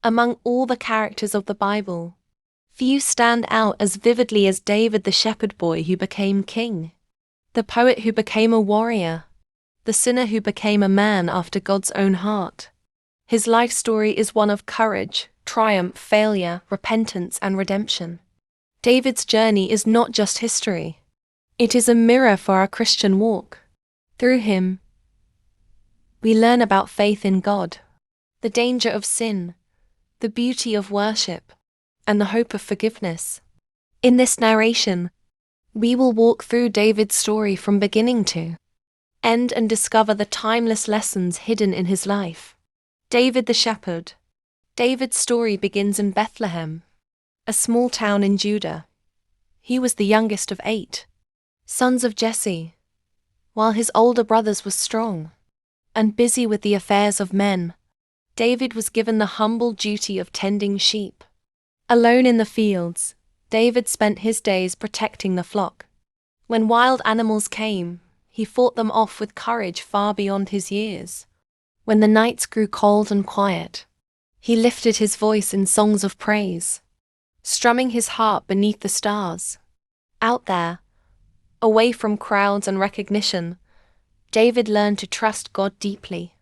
Among all the characters of the Bible, few stand out as vividly as David, the shepherd boy who became king, the poet who became a warrior, the sinner who became a man after God's own heart. His life story is one of courage, triumph, failure, repentance, and redemption. David's journey is not just history. It is a mirror for our Christian walk. Through him, we learn about faith in God, the danger of sin, the beauty of worship, and the hope of forgiveness. In this narration, we will walk through David's story from beginning to end and discover the timeless lessons hidden in his life. David the shepherd. David's story begins in Bethlehem, a small town in Judah. He was the youngest of 8 sons of Jesse, while his older brothers were strong and busy with the affairs of men. David was given the humble duty of tending sheep. Alone in the fields, David spent his days protecting the flock. When wild animals came, he fought them off with courage far beyond his years. When the nights grew cold and quiet, he lifted his voice in songs of praise, strumming his harp beneath the stars. Out there, away from crowds and recognition, David learned to trust God deeply.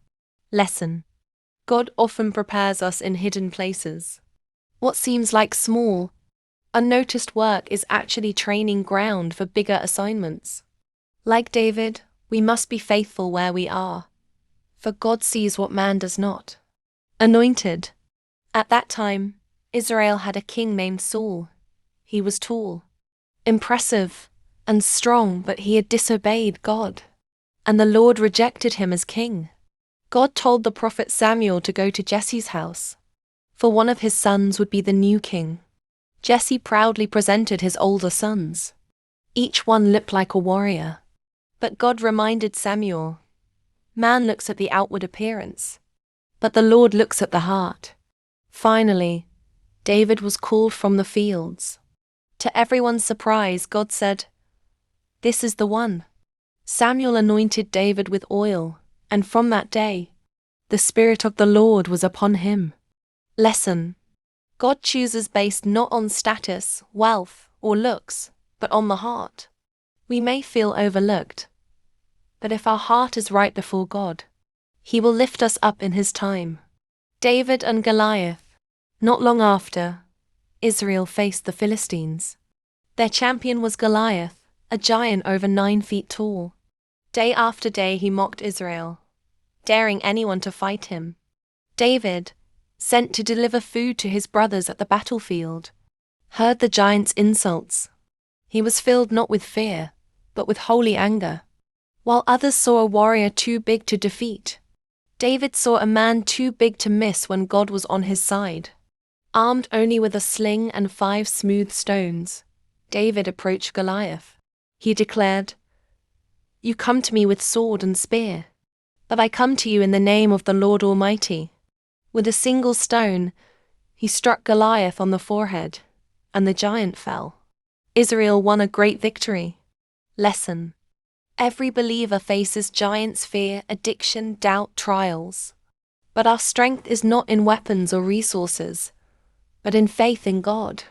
Lesson: God often prepares us in hidden places. What seems like small, unnoticed work is actually training ground for bigger assignments. Like David, we must be faithful where we are, for God sees what man does not. Anointed. At that time, Israel had a king named Saul. He was tall, impressive, and strong, but he had disobeyed God, and the Lord rejected him as king. God told the prophet Samuel to go to Jesse's house, for one of his sons would be the new king. Jesse proudly presented his older sons. Each one looked like a warrior. But God reminded Samuel, man looks at the outward appearance, but the Lord looks at the heart. Finally, David was called from the fields. To everyone's surprise, God said, "This is the one." Samuel anointed David with oil, and from that day, the Spirit of the Lord was upon him. Lesson: God chooses based not on status, wealth, or looks, but on the heart. We may feel overlooked, but if our heart is right before God, He will lift us up in His time. David and Goliath. Not long after, Israel faced the Philistines. Their champion was Goliath, a giant over 9 feet tall. Day after day he mocked Israel, daring anyone to fight him. David, sent to deliver food to his brothers at the battlefield, heard the giant's insults. He was filled not with fear, but with holy anger. While others saw a warrior too big to defeat, David saw a man too big to miss when God was on his side. Armed only with a sling and 5 smooth stones, David approached Goliath. He declared, "You come to me with sword and spear, but I come to you in the name of the Lord Almighty." With a single stone, he struck Goliath on the forehead, and the giant fell. Israel won a great victory. Lesson: every believer faces giants, fear, addiction, doubt, trials. But our strength is not in weapons or resources, but in faith in God.